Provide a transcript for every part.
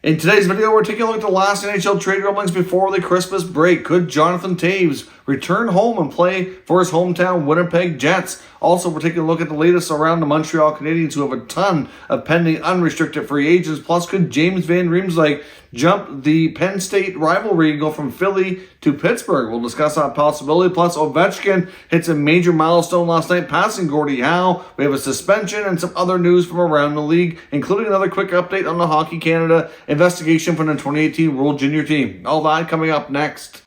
In today's video, we're taking a look at the last NHL trade rumblings before the Christmas break. Could Jonathan Toews return home and play for his hometown Winnipeg Jets? Also, we're taking a look at the latest around the Montreal Canadiens, who have a ton of pending unrestricted free agents. Plus, could James Van Riemsdyk jump the Penn State rivalry and go from Philly to Pittsburgh? We'll discuss that possibility. Plus, Ovechkin hits a major milestone last night, passing Gordie Howe. We have a suspension and some other news from around the league, including another quick update on the Hockey Canada investigation from the 2018 World Junior team. All that coming up next.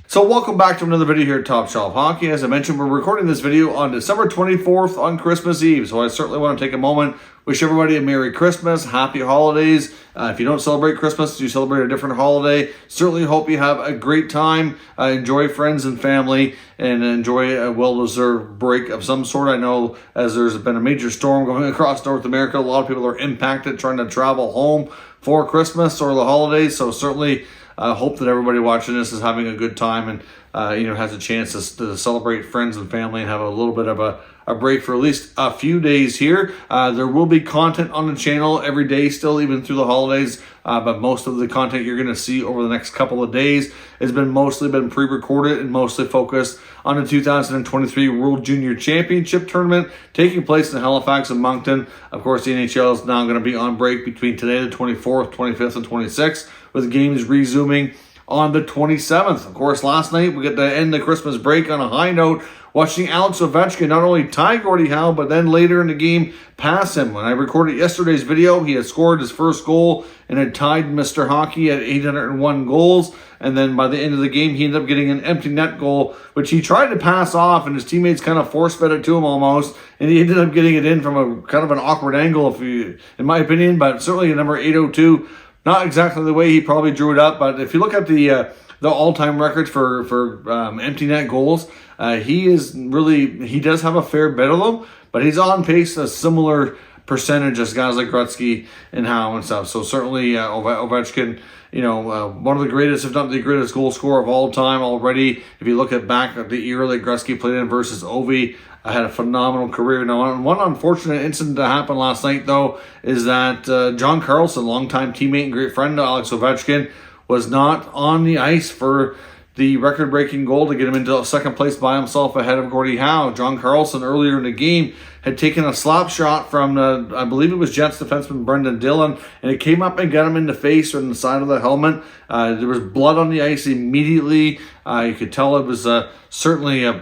So welcome back to another video here at Top Shelf Hockey. As I mentioned, we're recording this video on December 24th on Christmas Eve. So I certainly want to take a moment, wish everybody a Merry Christmas, Happy Holidays. If you don't celebrate Christmas, you celebrate a different holiday. Certainly hope you have a great time. Enjoy friends and family and enjoy a well-deserved break of some sort. I know as there's been a major storm going across North America, a lot of people are impacted trying to travel home for Christmas or the holidays. So certainly hope that everybody watching this is having a good time and has a chance to celebrate friends and family and have a little bit of a break for at least a few days here. There will be content on the channel every day still, even through the holidays, but most of the content you're going to see over the next couple of days has been mostly pre-recorded and mostly focused on the 2023 World Junior Championship Tournament taking place in Halifax and Moncton. Of course, the NHL is now going to be on break between today, the 24th, 25th, and 26th, with games resuming on the 27th. Of course, last night we get to end the Christmas break on a high note, watching Alex Ovechkin not only tie Gordie Howe, but then later in the game pass him. When I recorded yesterday's video, he had scored his first goal and had tied Mr. Hockey at 801 goals. And then by the end of the game, he ended up getting an empty net goal, which he tried to pass off, and his teammates kind of force-fed it to him almost. And he ended up getting it in from a kind of an awkward angle, in my opinion, but certainly a number 802. Not exactly the way he probably drew it up, but if you look at the all-time records for empty net goals, he does have a fair bit of them, but he's on pace a similar percentage as guys like Gretzky and Howe and stuff. So certainly Ovechkin, one of the greatest, if not the greatest goal scorer of all time already. If you look back at the era that Gretzky played in versus Ovi, had a phenomenal career. Now, one unfortunate incident that happened last night, though, is that John Carlson, longtime teammate and great friend of Alex Ovechkin, was not on the ice for the record-breaking goal to get him into second place by himself ahead of Gordie Howe. John Carlson, earlier in the game, had taken a slap shot from, I believe it was Jets defenseman Brendan Dillon, and it came up and got him in the face or in the side of the helmet. There was blood on the ice immediately. You could tell it was certainly a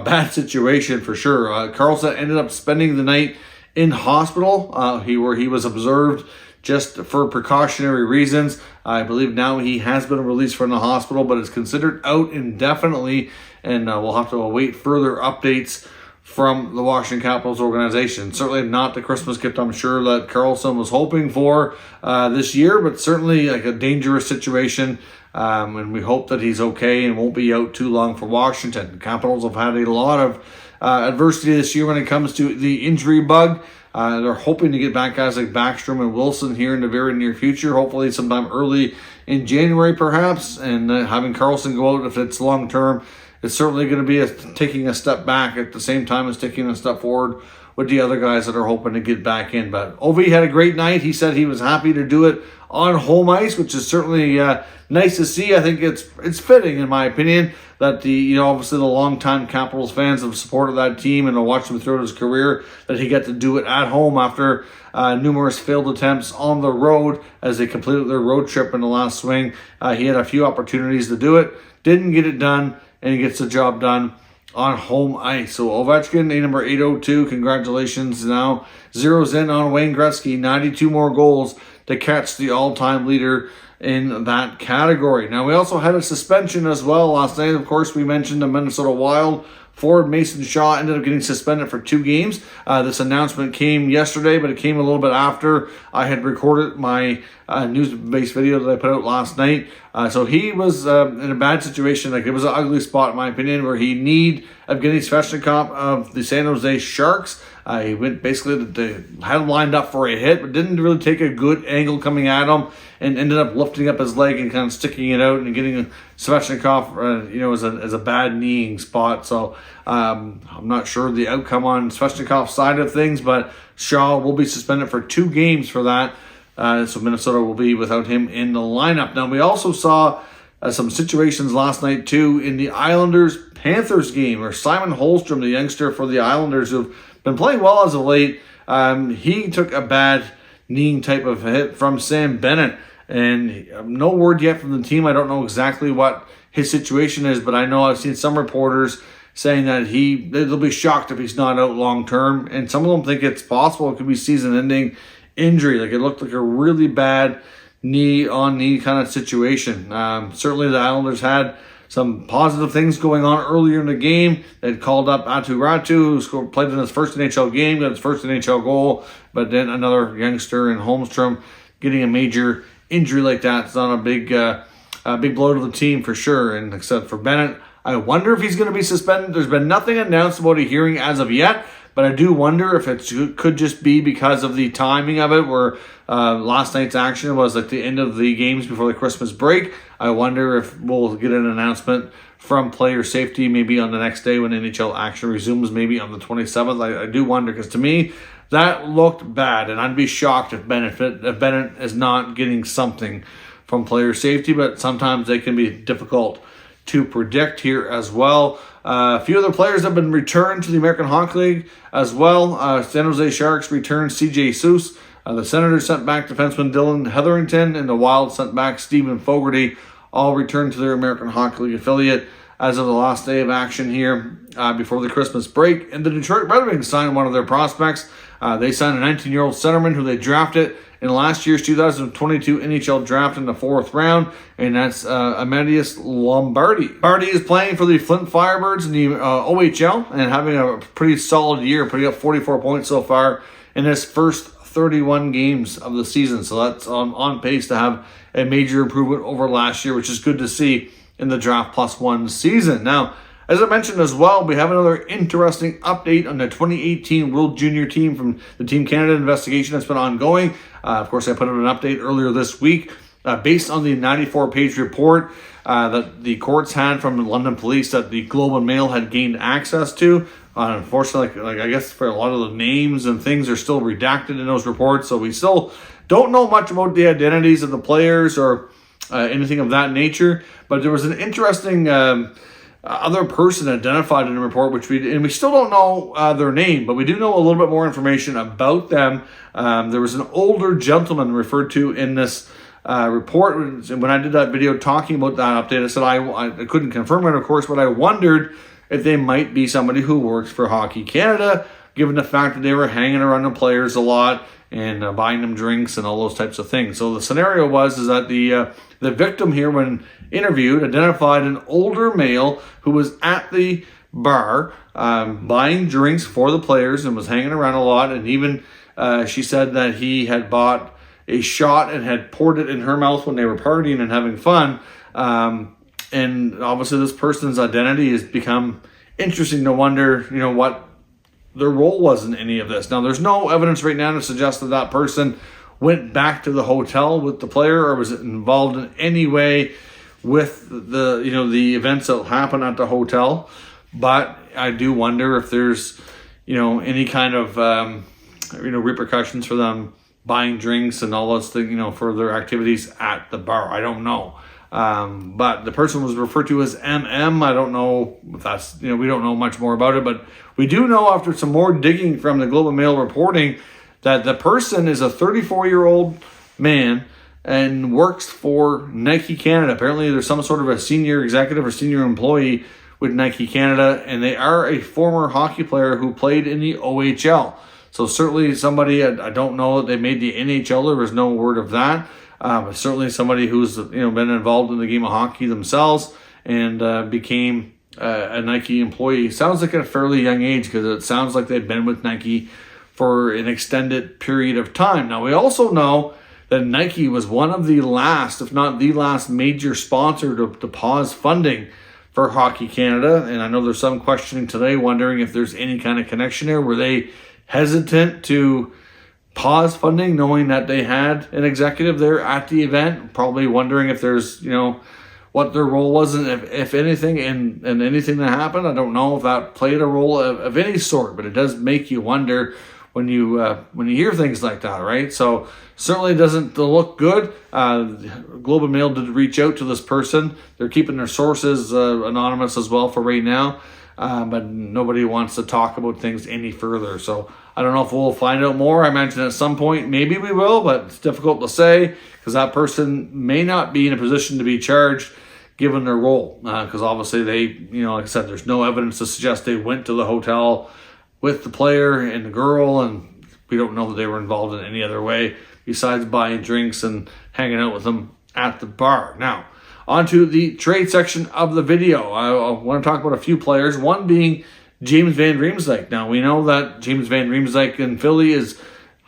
bad situation for sure. Carlson ended up spending the night in hospital, where he was observed just for precautionary reasons. I believe now he has been released from the hospital, but is considered out indefinitely, and we'll have to await further updates from the Washington Capitals organization. Certainly not the Christmas gift I'm sure that Carlson was hoping for this year, but certainly like a dangerous situation, and we hope that he's okay and won't be out too long for Washington. The Capitals have had a lot of adversity this year when it comes to the injury bug. They're hoping to get back guys like Backstrom and Wilson here in the very near future, hopefully sometime early in January perhaps, and having Carlson go out if it's long term, it's certainly going to be taking a step back at the same time as taking a step forward with the other guys that are hoping to get back in. But Ovi had a great night. He said he was happy to do it on home ice, which is certainly nice to see. I think it's fitting, in my opinion, that obviously the longtime Capitals fans have supported that team and have watched him throughout his career, that he got to do it at home after numerous failed attempts on the road as they completed their road trip in the last swing. He had a few opportunities to do it, didn't get it done, and he gets the job done on home ice. So Ovechkin, number 802, congratulations. Now zeroes in on Wayne Gretzky, 92 more goals to catch the all-time leader in that category. Now, we also had a suspension as well last night. Of course, we mentioned the Minnesota Wild forward Mason Shea ended up getting suspended for 2 games. This announcement came yesterday, but it came a little bit after I had recorded my news-based video that I put out last night So he was in a bad situation. Like, it was an ugly spot, in my opinion, where he need Evgeny Svechnikov of the San Jose Sharks. He went basically, they had him lined up for a hit, but didn't really take a good angle coming at him, and ended up lifting up his leg and kind of sticking it out and getting Svechnikov, as a bad kneeing spot. So I'm not sure the outcome on Svechnikov's side of things, but Shaw will be suspended for 2 games for that. So Minnesota will be without him in the lineup. Now, we also saw some situations last night, too, in the Islanders-Panthers game, where Simon Holmstrom, the youngster for the Islanders, who've been playing well as of late, he took a bad kneeing type of hit from Sam Bennett. And no word yet from the team. I don't know exactly what his situation is, but I know I've seen some reporters saying that they'll be shocked if he's not out long-term. And some of them think it's possible it could be season-ending injury. Like, it looked like a really bad knee-on-knee kind of situation. Certainly the Islanders had some positive things going on earlier in the game. They'd called up Atu Ratu, who played in his first NHL game, got his first NHL goal, but then another youngster in Holmstrom getting a major injury like that. It's not a big blow to the team for sure. And except for Bennett, I wonder if he's going to be suspended. There's been nothing announced about a hearing as of yet, but I do wonder if it could just be because of the timing of it, where last night's action was at the end of the games before the Christmas break. I wonder if we'll get an announcement from player safety maybe on the next day when NHL action resumes, maybe on the 27th. I do wonder, because to me, that looked bad, and I'd be shocked if Bennett is not getting something from player safety, but sometimes they can be difficult to predict here as well. A few other players have been returned to the American Hockey League as well. San Jose Sharks returned C.J. Seuss. The Senators sent back defenseman Dylan Hetherington, and the Wild sent back Stephen Fogarty, all returned to their American Hockey League affiliate as of the last day of action here before the Christmas break. And the Detroit Red Wings signed one of their prospects. They signed a 19-year-old centerman who they drafted in last year's 2022 NHL draft in the 4th round, and that's Amadeus Lombardi. Lombardi is playing for the Flint Firebirds in the OHL and having a pretty solid year, putting up 44 points so far in his first 31 games of the season. So that's on pace to have a major improvement over last year, which is good to see in the Draft Plus One season. Now, as I mentioned as well, we have another interesting update on the 2018 World Junior team from the Team Canada investigation that's been ongoing. Of course, I put out an update earlier this week based on the 94-page report that the courts had from the London police that the Globe and Mail had gained access to. Unfortunately, I guess for a lot of the names and things are still redacted in those reports, so we still don't know much about the identities of the players or anything of that nature. But there was an interesting other person identified in the report, which we still don't know their name, but we do know a little bit more information about them. There was an older gentleman referred to in this report. When I did that video talking about that update, I said I couldn't confirm it, of course, but I wondered if they might be somebody who works for Hockey Canada, given the fact that they were hanging around the players a lot and buying them drinks and all those types of things. So the scenario is that the victim here, when interviewed, identified an older male who was at the bar buying drinks for the players and was hanging around a lot. And even she said that he had bought a shot and had poured it in her mouth when they were partying and having fun. And obviously this person's identity has become interesting to wonder, what their role was in any of this. Now, there's no evidence right now to suggest that that person went back to the hotel with the player or was involved in any way with the events that happened at the hotel. But I do wonder if there's, any kind of, repercussions for them buying drinks and all those things, for their activities at the bar. I don't know. But the person was referred to as MM. I don't know if that's, we don't know much more about it, but we do know after some more digging from the Globe and Mail reporting that the person is a 34-year-old man and works for Nike Canada. Apparently there's some sort of a senior executive or senior employee with Nike Canada, and they are a former hockey player who played in the OHL. So certainly somebody, I don't know that they made the NHL. There was no word of that. But certainly somebody who's been involved in the game of hockey themselves and became a Nike employee. Sounds like at a fairly young age, because it sounds like they've been with Nike for an extended period of time. Now, we also know that Nike was one of the last, if not the last major sponsor to pause funding for Hockey Canada. And I know there's some questioning today, wondering if there's any kind of connection there. Were they hesitant to pause funding, knowing that they had an executive there at the event? Probably wondering if there's, what their role was, and if anything, in anything that happened. I don't know if that played a role of any sort, but it does make you wonder when you hear things like that, right? So certainly doesn't look good. Globe and Mail did reach out to this person. They're keeping their sources anonymous as well for right now, but nobody wants to talk about things any further. So I don't know if we'll find out more. I imagine at some point maybe we will, but it's difficult to say because that person may not be in a position to be charged given their role, because obviously they, like I said, there's no evidence to suggest they went to the hotel with the player and the girl, and we don't know that they were involved in any other way besides buying drinks and hanging out with them at the bar. Now, on to the trade section of the video. I want to talk about a few players, one being James Van Riemsdyk. Now, we know that James Van Riemsdyk in Philly is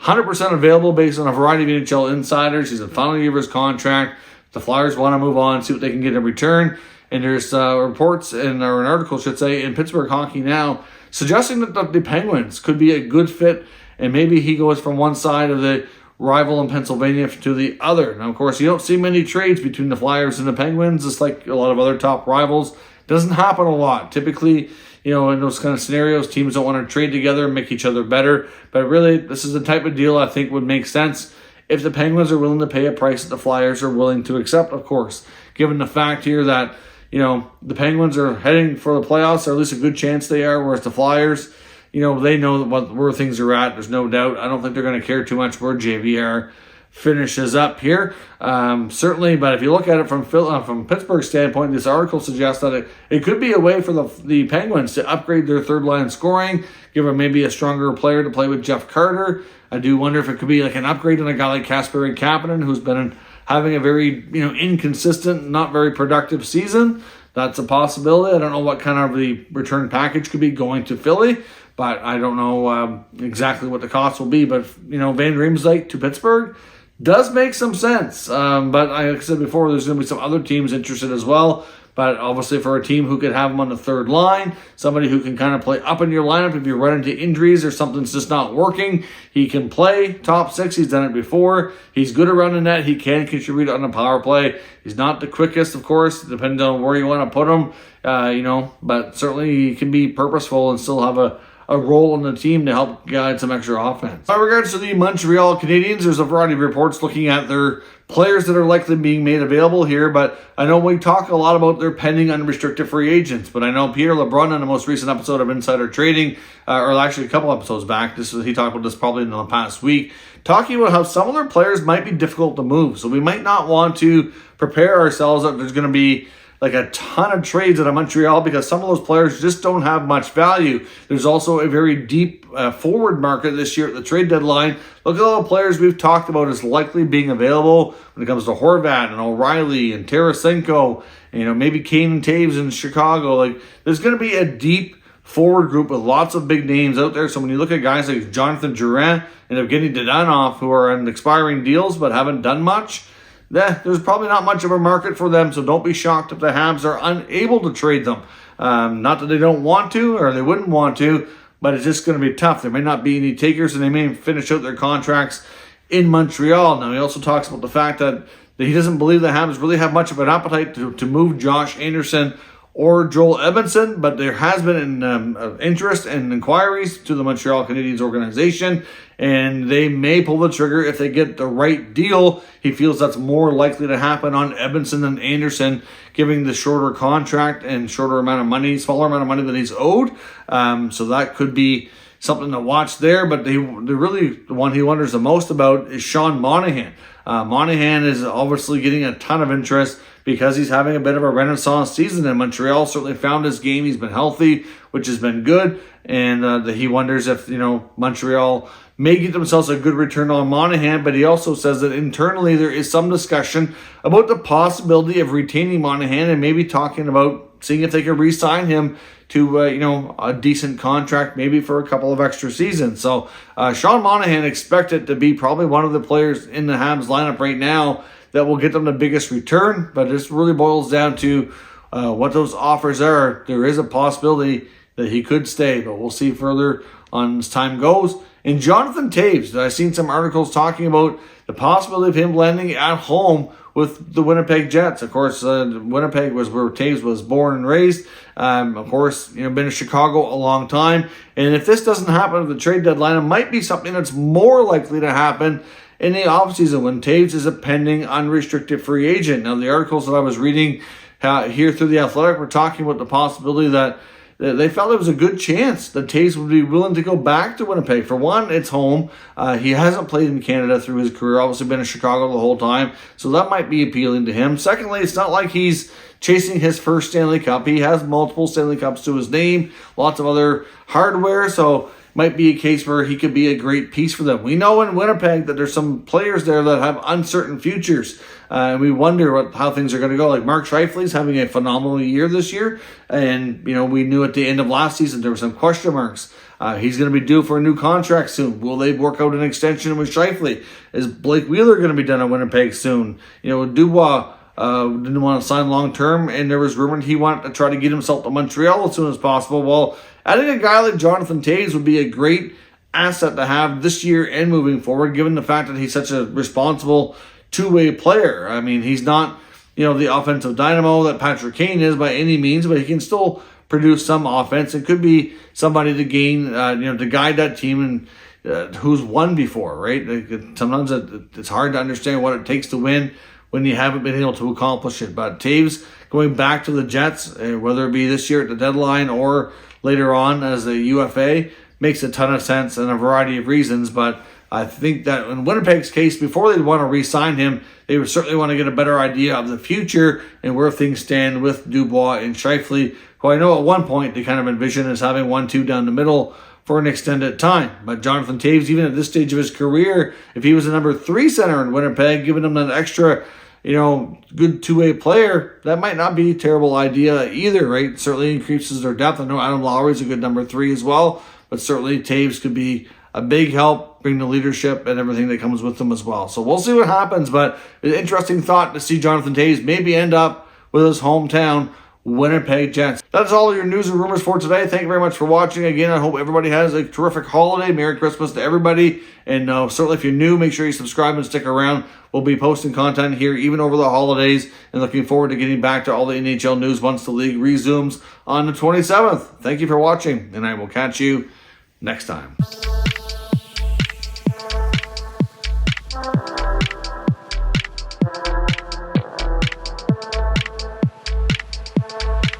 100% available based on a variety of NHL insiders. He's in the final year of his contract. The Flyers want to move on, see what they can get in return. And there's reports, or an article, should say, in Pittsburgh Hockey Now, suggesting that the Penguins could be a good fit, and maybe he goes from one side of the rival in Pennsylvania to the other. Now, of course, you don't see many trades between the Flyers and the Penguins, just like a lot of other top rivals. It doesn't happen a lot. Typically, in those kind of scenarios, teams don't want to trade together and make each other better. But really, this is the type of deal I think would make sense if the Penguins are willing to pay a price that the Flyers are willing to accept, of course, given the fact here that, the Penguins are heading for the playoffs, or at least a good chance they are, whereas the Flyers, they know where things are at. There's no doubt. I don't think they're going to care too much where JVR finishes up here. Certainly, but if you look at it from Pittsburgh's standpoint, this article suggests that it could be a way for the Penguins to upgrade their third line scoring, give them maybe a stronger player to play with Jeff Carter. I do wonder if it could be like an upgrade on a guy like Kasperi Kapanen, who's been having a very inconsistent, not very productive season. That's a possibility. I don't know what kind of the return package could be going to Philly, but I don't know exactly what the cost will be. But Van Riemsdyk to Pittsburgh does make some sense. But like I said before, there's going to be some other teams interested as well. But obviously for a team who could have him on the third line, somebody who can kind of play up in your lineup if you run into injuries or something's just not working, he can play top six. He's done it before. He's good around the net. He can contribute on the power play. He's not the quickest, of course, depending on where you want to put him, but certainly he can be purposeful and still have a role in the team to help guide some extra offense. In regards to the Montreal Canadiens, there's a variety of reports looking at their players that are likely being made available here, but I know we talk a lot about their pending unrestricted free agents, but I know Pierre LeBrun on the most recent episode of Insider Trading, or actually a couple episodes back, he talked about this probably in the past week, talking about how some of their players might be difficult to move. So we might not want to prepare ourselves that there's going to be like a ton of trades out of Montreal because some of those players just don't have much value. There's also a very deep forward market this year at the trade deadline. Look at all the players we've talked about as likely being available when it comes to Horvat and O'Reilly and Tarasenko, maybe Kane and Toews in Chicago. Like, there's going to be a deep forward group with lots of big names out there. So when you look at guys like Jonathan Drouin and Evgeny Dadonov, who are in expiring deals but haven't done much, there's probably not much of a market for them, so don't be shocked if the Habs are unable to trade them. Not that they don't want to or they wouldn't want to, but it's just going to be tough. There may not be any takers, and they may finish out their contracts in Montreal. Now, he also talks about the fact that he doesn't believe the Habs really have much of an appetite to move Josh Anderson or Joel Edmondson, but there has been an interest and inquiries to the Montreal Canadiens organization, and they may pull the trigger if they get the right deal. He feels that's more likely to happen on Edmondson than Anderson, giving the shorter contract and smaller amount of money than he's owed. So that could be something to watch there, but the one he wonders the most about is Sean Monahan. Monahan is obviously getting a ton of interest because he's having a bit of a renaissance season in Montreal. Certainly found his game. He's been healthy, which has been good. And he wonders if, Montreal may get themselves a good return on Monahan. But he also says that internally there is some discussion about the possibility of retaining Monahan and maybe talking about seeing if they can re-sign him to, a decent contract, maybe for a couple of extra seasons. So Sean Monahan expected to be probably one of the players in the Habs lineup right now that will get them the biggest return, but this really boils down to what those offers are. There is a possibility that he could stay, but we'll see further on as time goes. And Jonathan Toews, I've seen some articles talking about the possibility of him landing at home with the Winnipeg Jets. Of course, Winnipeg was where Toews was born and raised. Of course, been in Chicago a long time. And if this doesn't happen at the trade deadline, it might be something that's more likely to happen in the offseason when Toews is a pending unrestricted free agent. Now, the articles that I was reading here through The Athletic were talking about the possibility that they felt it was a good chance that Toews would be willing to go back to Winnipeg. For one, it's home. He hasn't played in Canada through his career, obviously been in Chicago the whole time, so that might be appealing to him. Secondly, it's not like he's chasing his first Stanley Cup. He has multiple Stanley Cups to his name, lots of other hardware, so might be a case where he could be a great piece for them. We know in Winnipeg that there's some players there that have uncertain futures. We wonder how things are going to go. Like Mark Scheifele's having a phenomenal year this year. And, we knew at the end of last season there were some question marks. He's going to be due for a new contract soon. Will they work out an extension with Scheifele? Is Blake Wheeler going to be done at Winnipeg soon? Dubois didn't want to sign long-term, and there was rumored he wanted to try to get himself to Montreal as soon as possible. Well, adding a guy like Jonathan Toews would be a great asset to have this year and moving forward, given the fact that he's such a responsible two-way player. I mean, he's not, the offensive dynamo that Patrick Kane is by any means, but he can still produce some offense. It could be somebody to gain, to guide that team and who's won before, right? Sometimes it's hard to understand what it takes to win when you haven't been able to accomplish it. But Toews going back to the Jets, whether it be this year at the deadline or later on as a UFA, makes a ton of sense and a variety of reasons. But I think that in Winnipeg's case, before they'd want to re-sign him, they would certainly want to get a better idea of the future and where things stand with Dubois and Scheifele, who I know at one point they kind of envisioned as having 1-2 down the middle for an extended time. But Jonathan Toews, even at this stage of his career, if he was a number 3 center in Winnipeg, giving him an extra good two-way player, that might not be a terrible idea either, right? Certainly increases their depth. I know Adam Lowry's a good number 3 as well, but certainly Toews could be a big help, bring the leadership and everything that comes with them as well. So we'll see what happens, but an interesting thought to see Jonathan Toews maybe end up with his hometown Winnipeg Jets. That's all your news and rumors for today. Thank you very much for watching. Again, I hope everybody has a terrific holiday. Merry Christmas to everybody. And certainly if you're new, make sure you subscribe and stick around. We'll be posting content here even over the holidays and looking forward to getting back to all the NHL news once the league resumes on the 27th. Thank you for watching, and I will catch you next time.